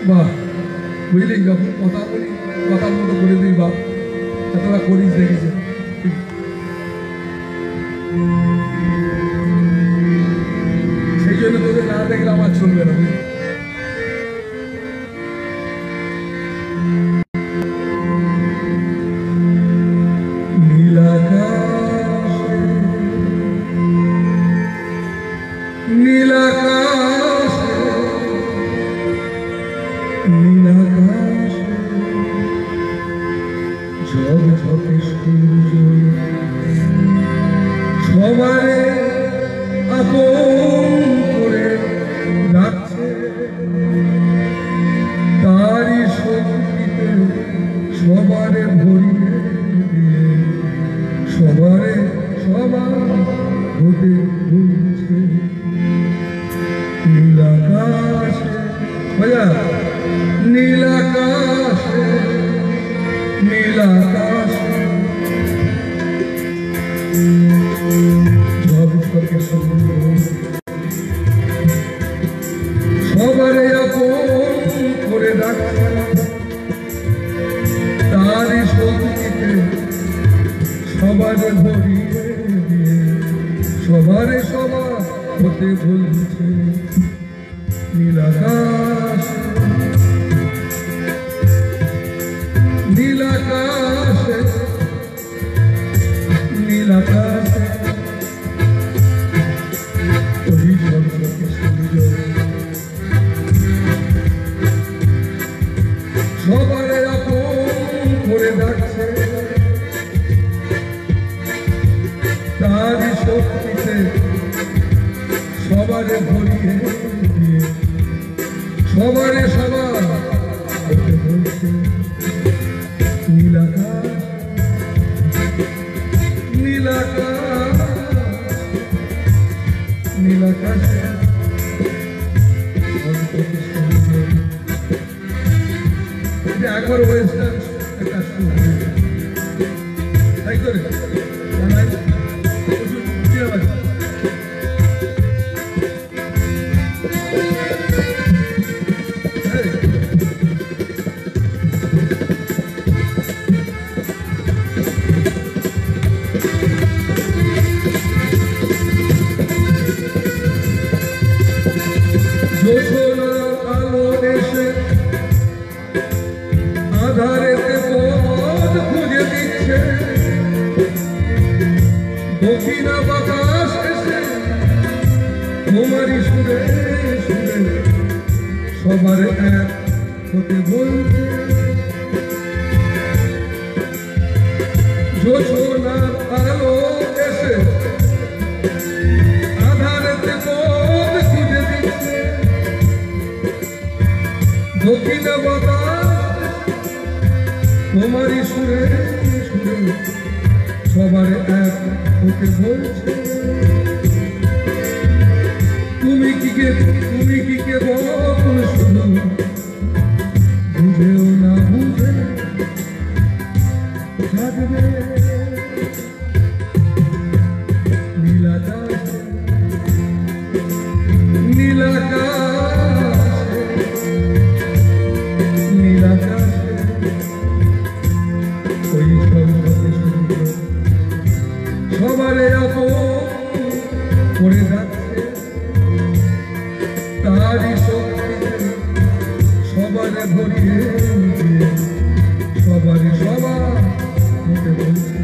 বাহ, বুঝলি যখন কথা বলি কথা মতো করে দিই, বাপ এতটা করিস দেখেছে। সেই জন্য তোদের না দেখলে আমার চলবে না। সবারে আপন করে রাখছে, তারই শক্তিতে সবারে ভরিয়ে দিয়ে সবারে সবার হতে বলছে। নীলাকাশে নীলাকাশে নীলাকাশে সবারে আপন করে রাখছে, তারই শক্তিতে সবারে ভরিয়ে দিয়ে সবারে সবার হতে বলছে। নীলাকাশে নীলাকাশে নীলাকাশে ওই সর্বকে সূর্য সবারে আপন করে ডাকছে, তারই শক্তিতে সবারে ভরিয়ে দিয়ে সবারে সবার হতে বলছে। নীলাকাশ নীলাকাশ নীলাকাশে একবার ওয়েস্টার্ন একটা শুরু তাই করে আলো এসে আধারেতে পথ খুঁজে দিচ্ছে, দক্ষিণা বাতাস এসে তোমারই সুরে সুরে সবার এক হতে বলছে। জোছনার আলো এসে আধারেতে পথ খুঁজে দিচ্ছে, দক্ষিণা বাতাস তোমারই সুরে সুরে সবার এক হতে বলছে। তুমি কি কে বল শুনো, বুঝেও না বুঝে থাকবে। নীলাকাশে নীলাকাশে নীলাকাশে ওই সর্বকে সূর্য সবারে আপন করে রাখছে, তারই শক্তিতে সবারে ভরিয়ে দিয়ে সবারে সবার হতে বলছে।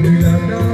নীলাকাশ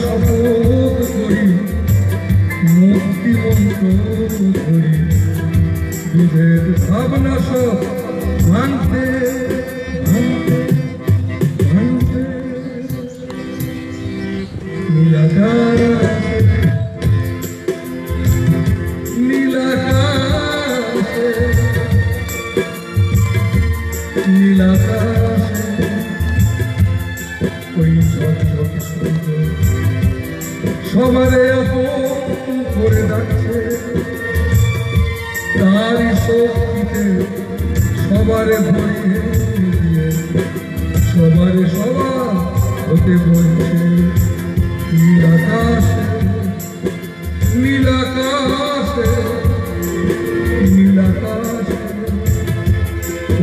শপথ করি মুক্তি মন্ত্র ধরি বিভেদ ভাবনা সব ভাঙতে ভাঙতে ভাঙতে নীলাকাশে নীলাকাশে নীলাকাশে ওই ঝকঝক সুন্দর সবারে আপন করে ডাকছে তারই শক্তিতে সবারে ভরিয়ে দিয়ে সবারে সবার হতে বলছে নীলাকাশে নীলাকাশে নীলাকাশে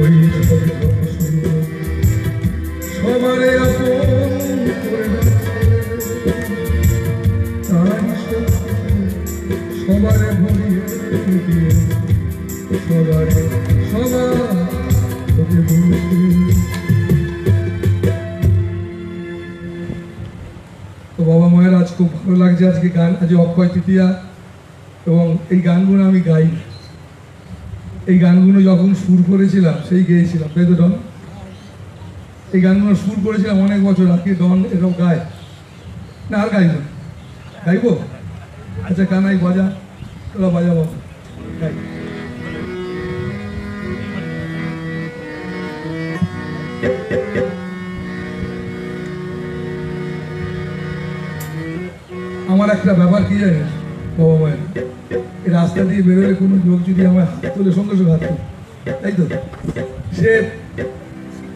ওই ঝকঝক সুন্দর সবারে আপন করে ডাকছে তারই শক্তিতে সবারে ভরিয়ে দিয়ে সবারে সবার হতে বলছে। তো বাবা মায়ের আজ খুব ভালো লাগছে আজকে গান আজ অক্ষয় তৃতীয়া এবং এই গানগুলো আমি গাই এই গানগুলো যখন সুর করেছিলাম সেই গেয়েছিলাম তাই তো ডন এই গানগুলো সুর করেছিলাম অনেক বছর আগে ডন এরকম গায় না আর গাইব গাইবো আচ্ছা কানাই বাজা তোরা বাজা বাবা গাই আমার একটা ব্যাপার কি জানিস বাবা মায়ের এই রাস্তা দিয়ে বেরোলে কোনো লোক যদি আমার হাত তোলে সঙ্গে সঙ্গে হাত তোলে তাই তো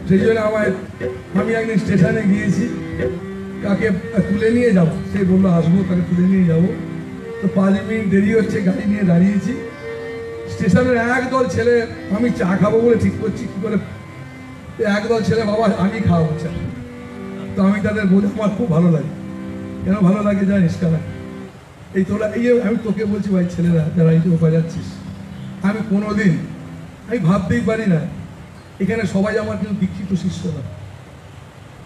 সেই জন্য আমি একদিন স্টেশনে গিয়েছি কাকে তুলে নিয়ে যাবো সে বললো আসবো তাকে তুলে নিয়ে যাবো তো 5 মিনিট দেরি হচ্ছে গাড়ি নিয়ে দাঁড়িয়েছি স্টেশনের একদল ছেলে আমি চা খাবো বলে ঠিক করছি কি করে একদল ছেলে বাবা আমি খাওয়াবো চা তো আমি তাদের বোঝা আমার খুব ভালো লাগে কেন ভালো লাগে জানিস কেন এই তোরা এই আমি তোকে বলছি ভাই ছেলেরা যারা এই তো বাজাচ্ছিস আমি কোনোদিন আমি ভাবতেই পারি না এখানে সবাই আমার কিন্তু দীক্ষিত শিষ্য না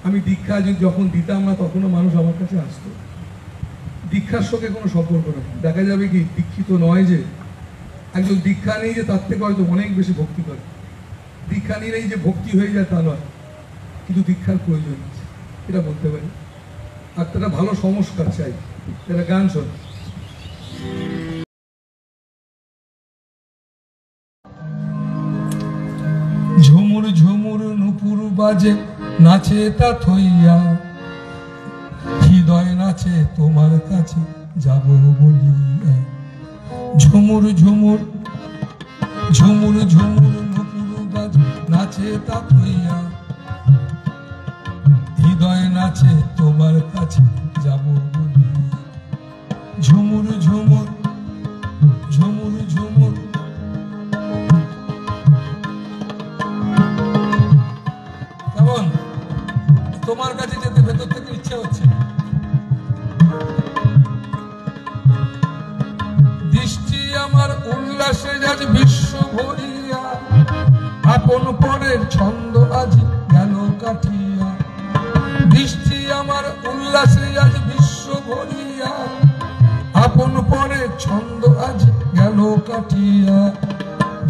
আমি দীক্ষা যখন দিতাম না তখনও মানুষ আমার কাছে আসতো দীক্ষার সঙ্গে কোনো সম্পর্ক নেই দেখা যাবে কি দীক্ষিত নয় যে একজন দীক্ষা নেই যে তার থেকে হয়তো অনেক বেশি ভক্তি করে দীক্ষা নিলেই যে ভক্তি হয়ে যায় তা নয় কিন্তু দীক্ষার প্রয়োজন আছে এটা বলতে পারি আর তারা ভালো সংস্কার চাই তারা গান শোন ঝুমুর ঝুমুর নুপুর বাজে নাচে তা থইয়া হৃদয় নাচে তোমার কাছে যাব বলিয়া ঝুমুর ঝুমুর ঝুমুর ঝুমুর নুপুর বাজে নাচে তা থইয়া হৃদয় নাচে তোমার কাছে যাব বলিয়া ঝুমুর ঝুমুর ঝুমুর ঝুমুর কেমন তোমার কাছে যেতে ভেতর থেকে ইচ্ছা হচ্ছে দৃষ্টি আমার উল্লাসে আজ বিশ্ব ভরিয়া আপন পরের ছন্দ আজ গেল কাটিয়া দৃষ্টি আমার উল্লাসে আজ বিশ্ব ভরিয়া আপন পরের ছন্দ আজ গেল কাটিয়া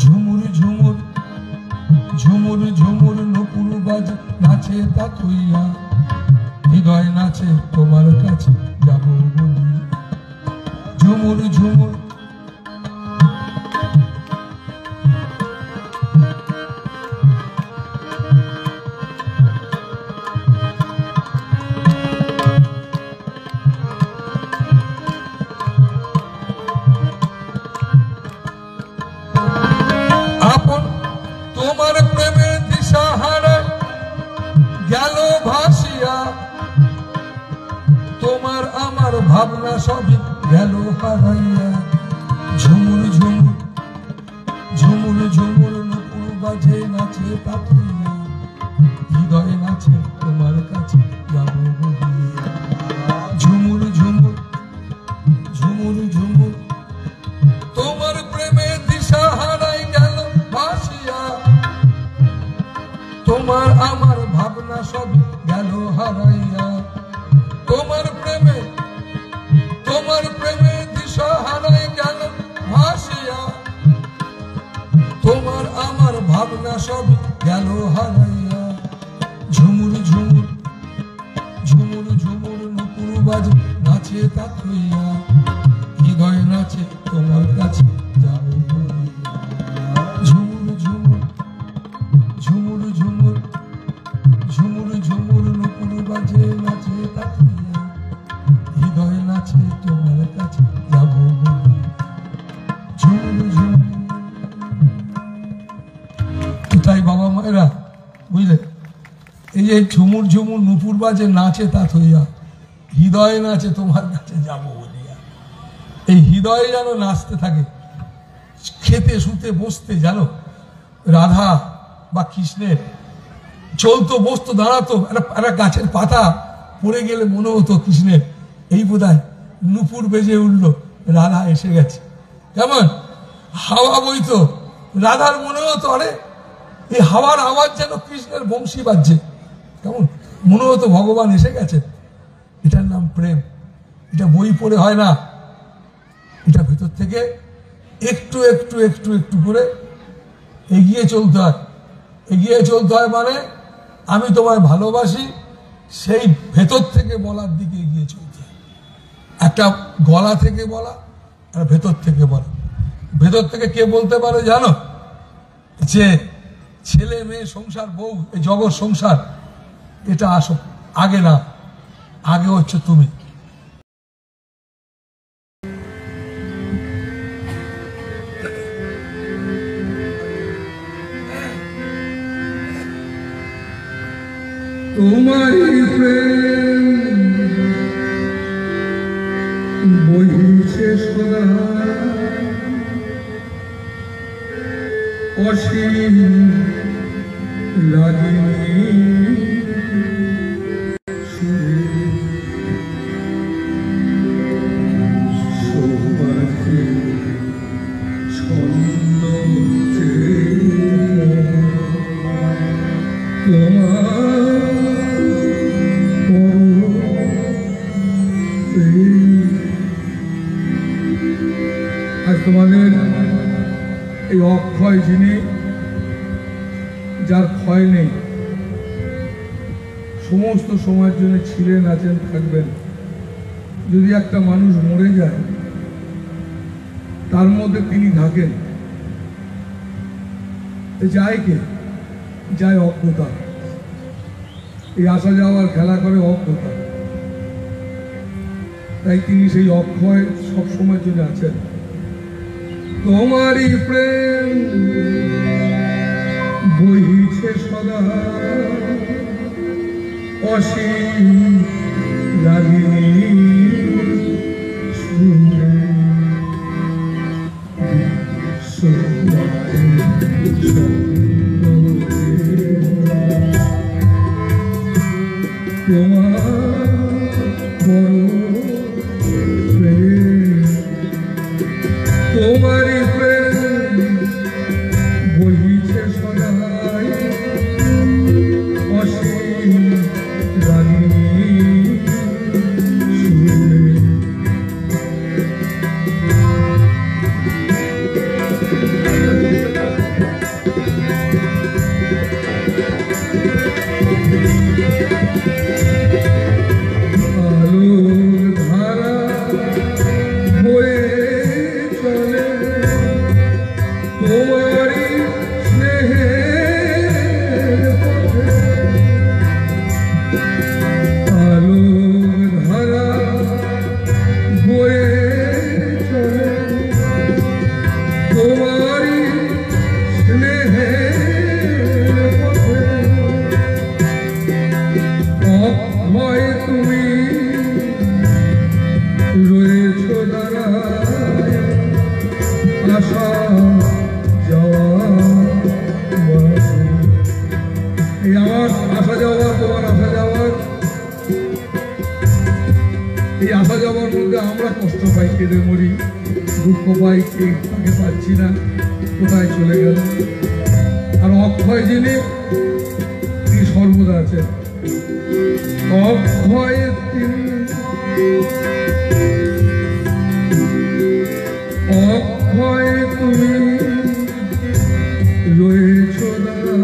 ঝুমুর ঝুমুর ঝুমুর ঝুমুর নুপুর বাজে নাচে তা থইয়া হৃদয় নাচে তোমার কাছে যাব বলি ঝুমুর ঝুমুর তোমার প্রেমের দিশাহারা গেল ভাসিয়া তোমার আমার ভাবনা সবই গেল হারাইয়া ঝুমুর ঝুমুর ঝুমুর ঝুমুর নুপুর বাজে নাচে পাথরিয়া হৃদয় নাচে তোমার কাছে যাব বলিয়া ঝুমুর ঝুমুর ঝুমুর ঝুমুর তোমার প্রেমের দিশা হারাই গেল ভাসিয়া তোমার আমার ভাবনা সব গেল হারাইয়া তোমার প্রেমে সব গেল হারাইয়া। ঝুমুর ঝুমুর ঝুমুর ঝুমুর নুপুর বাজে নাচে তা থইয়া, হৃদয় নাচে তোমার কাছে যাব বলিয়া। ঝুমুর ঝুমুর ঝুমুর ঝুমুর ঝুমুর ঝুমুর নুপুর বাজে নাচে তা থইয়া, হৃদয় নাচে তোমার কাছে যাব বলিয়া। ঝুমুর ঝুমুর। তাই বাবা মায়েরা বুঝলে, এই যে ঝুমুর ঝুমুর নুপুর বাজে নাচে তা থইয়া, হৃদয় নাচে তোমার কাছে যাব বলিয়া। এই হৃদয়ে যেন নাচতে থাকে, খেতে শুতে বসতে জানো রাধা বা কৃষ্ণের চলতো বসতো দাঁড়াতো, একটা গাছের পাতা পড়ে গেলে মনে হতো কৃষ্ণের এই বোধহয় নুপুর বেজে উঠলো, রাধা এসে গেছে। কেমন হাওয়া বইতো, রাধার মনে হতো আরে এই হাওয়ার আওয়াজ যেন কৃষ্ণের বংশী বাজছে, কেমন মনে হতো ভগবান এসে গেছে। এটার নাম প্রেম। এটা বই পড়ে হয় না, এটা ভেতর থেকে একটু একটু একটু একটু করে এগিয়ে চলতে হয়। এগিয়ে চলতে হয় মানে আমি তোমায় ভালোবাসি, সেই ভেতর থেকে বলার দিকে এগিয়ে চলতে হয়। একটা গলা থেকে বলা আর ভেতর থেকে বলা। ভেতর থেকে কে বলতে পারে জানো? যে ছেলে মেয়ে সংসার বউ এই জগৎ সংসার এটা আসো আগে না, আগে হচ্ছে তুমি। তোমারই প্রেম বইছে সদা অসীম লাগিনি তোমাদের এই অক্ষয় যিনি, যার ক্ষয় নেই, সমস্ত সময়ের জন্য ছিলেন, আছেন, থাকবেন। যদি একটা মানুষ মরে যায় তার মধ্যে তিনি থাকেন, যায় কে? যায় অজ্ঞতা। এই আসা যাওয়ার খেলা করে অজ্ঞতা। তাই তিনি সেই অক্ষয় সব সময়ের জন্য আছেন। তোমারই প্রেম বইছে সদা অসীম লাগিনি শুনে তোমার তোমারই প্রেম বইছে সদাই অসীম লাগিনি শুনে। আলোর ধারা বয়ে চলে তোমারই স্নেহের পথে। আলোর ধারা বয়ে চলে তোমারই স্নেহের পথে। অক্ষয় তুমি রয়েছ দাঁড়ায় আসা যাওয়া। এই আমার আসা যাওয়া, তোমার আসা যাওয়ার, এই আসা যাওয়ার মধ্যে আমরা কষ্ট পাই, কেঁদে মরি, দুঃখ পাই, তাকে পাচ্ছি না, কোথায় চলে গেল। আর অক্ষয় যিনি, তিনি সর্বদা আছেন। অক্ষয় তিনি, অক্ষয় তুমি রয়েছ দাঁড়ায়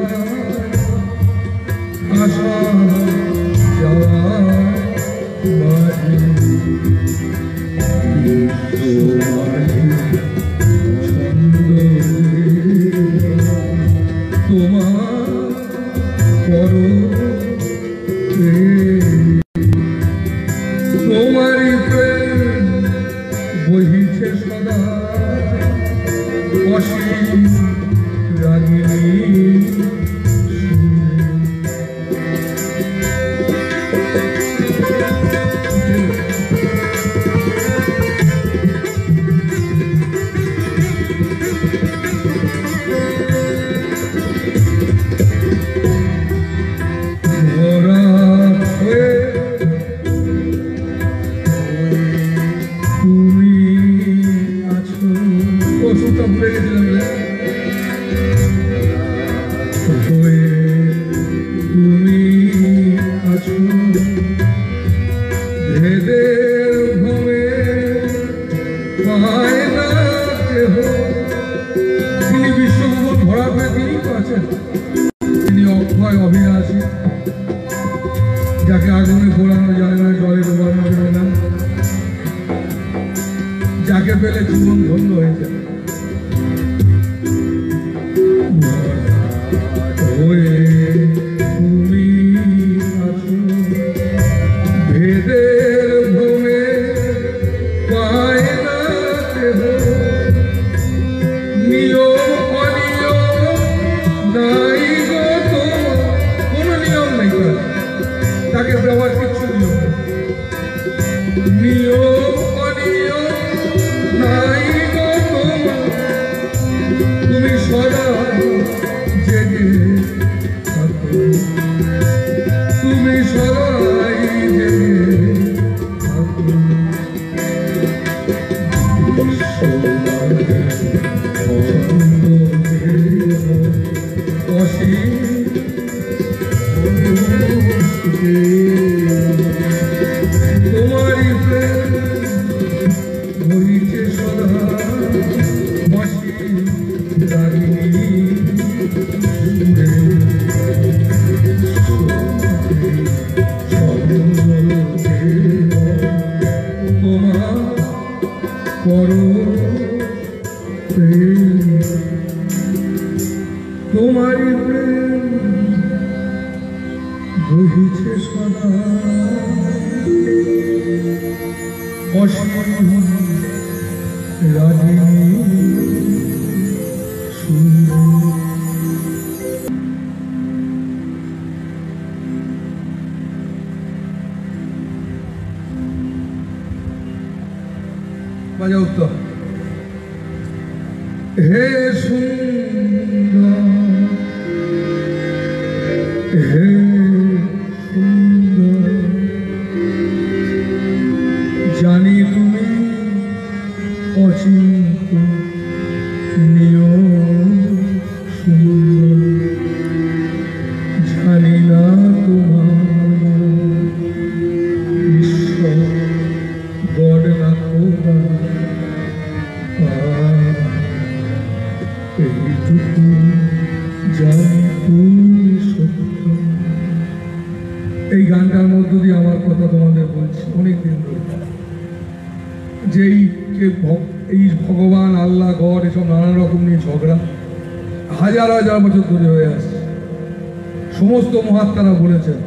মহাত্মারা বলেছেন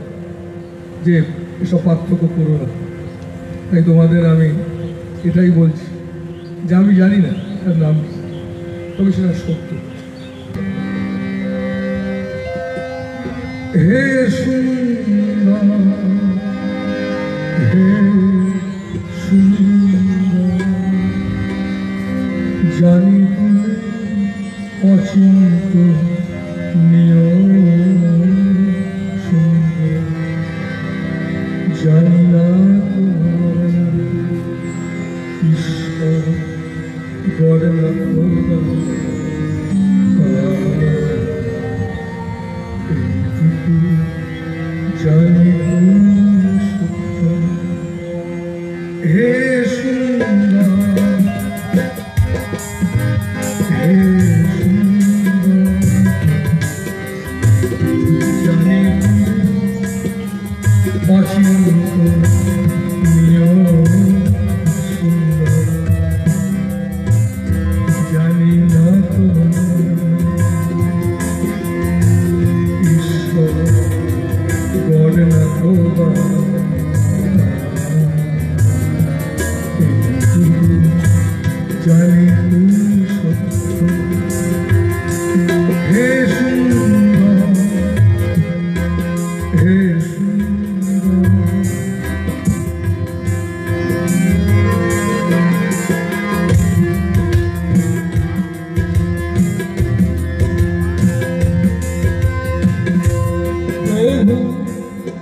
যে এসব পার্থক্য করো না, তাই তোমাদের আমি এটাই বলছি যে আমি জানি না তার নাম, তবে সেটা সত্য। হে সুন্দর, হে সুন্দর, জানি তুমি অচিন্ত নিয়ম, জানি না তোমার ঈশ্বর গড়ে না এইটুকু জানি সত্য। জানি তুমি সত্য হে সুন্দর হে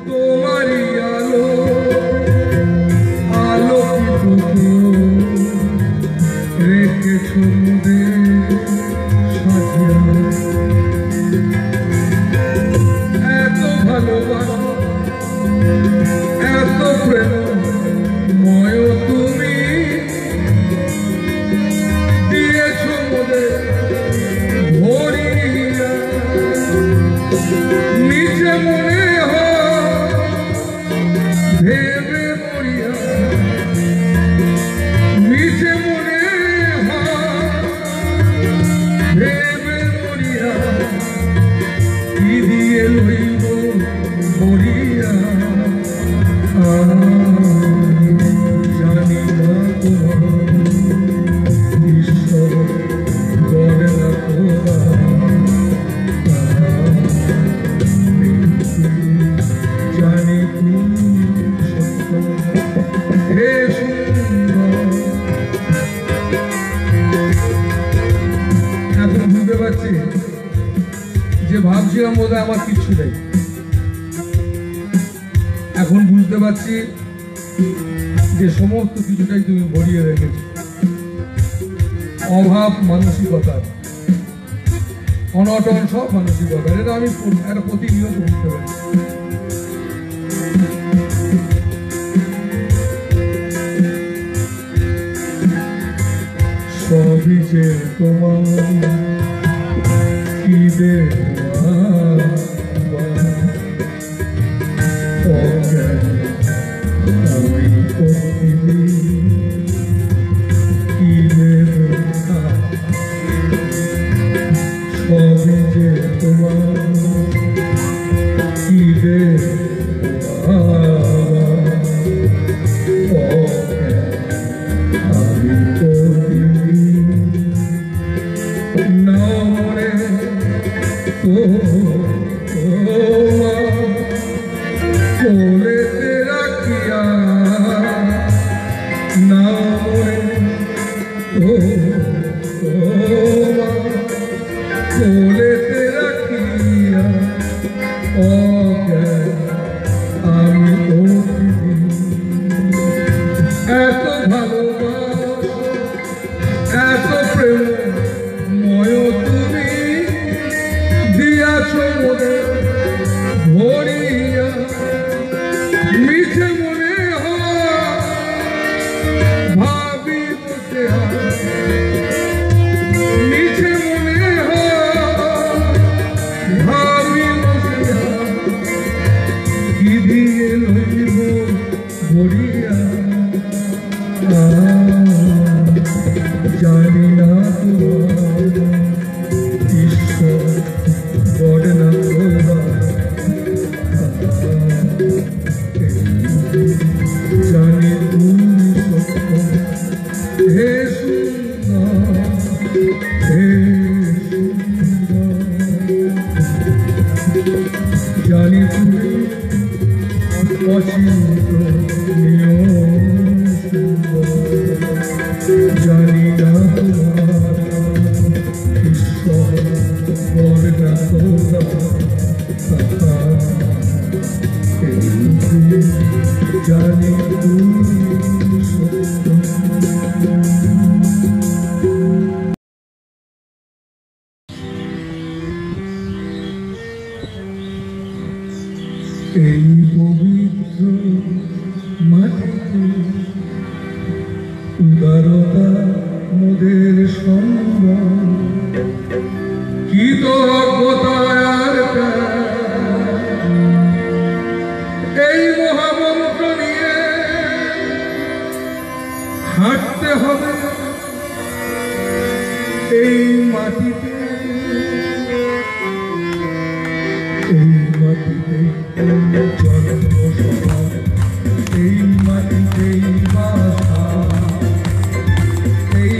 তোমারি আলো আলোকিত রেখেছ মোদের সাজিয়া এত ভালোবাসা এত প্রেম ময় তুমি দিয়েছ মোদের ভরিয়া নিচে মনে ভেবে মরিয়া নিচে মনে ভেবে মরিয়া কি দিয়ে লইব মরিয়া জানি না তোমার ঈশ্বর করে না জানি তুমি হে সুন্দর এখন বুঝতে পারছি যে ভাবছিলাম বোধহয় আমার কিচ্ছু নেই এখন বুঝতে পারছি যে সমস্ত কিছুটাই তুমি ভরিয়ে রেখেছ অভাব মানসিকতার অনটন সব মানসিকতার এটা আমি একটা প্রতিনিয়ত বুঝতে পারি সবই যে তোমার কি দেওয়া আমি কি দেওয়া সবই যে তোমার কি দেওয়া আমি নামরে কোলেতে রাখিয়া নামরে কোলেতে রাখিয়া আমি এত ভালোবাসা এত প্রেম ময় তুমি দিয়াছ মোদের ভরিয়া মিছে মনে ভাবি বসে মিছে মনে ভাবি বসে কি দিয়ে লইব ভরিয়া জানি না তোমার ঈশ্বর করে না জানি তুমি সত্য হে সুন্দর হে সুন্দর জানি তুমি অচিন্ত নিয়ম সুন্দর জানি না তোমার ঈশ্বর করে না জানি তুমি এই পবিত্র মাটিতে উদারতা মোদের সম্ভব কৃতজ্ঞতার এই মহামন্ত্র নিয়ে হাঁটতে হবে এই মাটিতে জন্মসভা এই মাটিতেই বাসা এই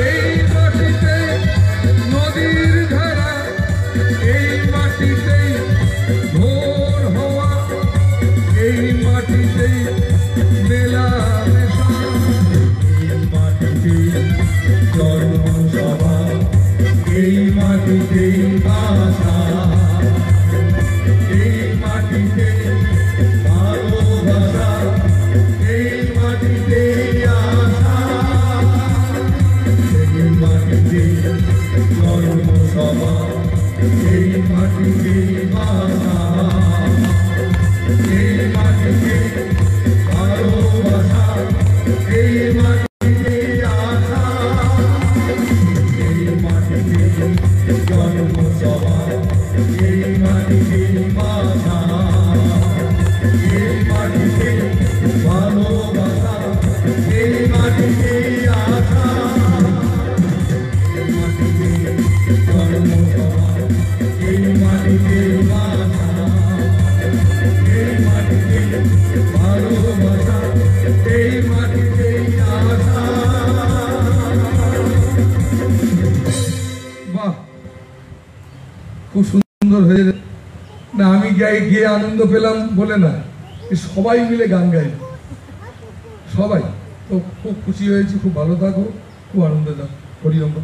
এই মাটিতে নদীর ধারা, এই মাটিতেই ভোর হওয়া, এই মাটিতেই মেলা মেশা, এই মাটিতেই জন্মসভা, এই মাটিতেই ভাষা, এই মাটিতে ভালোবাসা, এই মাটিতে আশা, এই মাটিতে জন্মসভা, এই মাটিতে ভাষা, এই মাটিতে ভালোবাসা, এই মাটিতে আশা, এই মাটিতে জন্মসভা, এই মাটিতে ভাষা, এই মাটিতে ভালোবাসা, এই মাটিতে আশা, এই মাটিতে জন্মসভা, এই মাটিতে ভাষা, এই মাটিতে ভালোবাসা, এই মাটিতে আশা। বাহ, খুব সুন্দর হয়েছে না? আমি গিয়ে আনন্দ পেলাম বলে না, সবাই মিলে গান গাই, সবাই। তো খুব খুশি হয়েছি, খুব ভালো থাকো, খুব আনন্দ দাও। হরি ওম।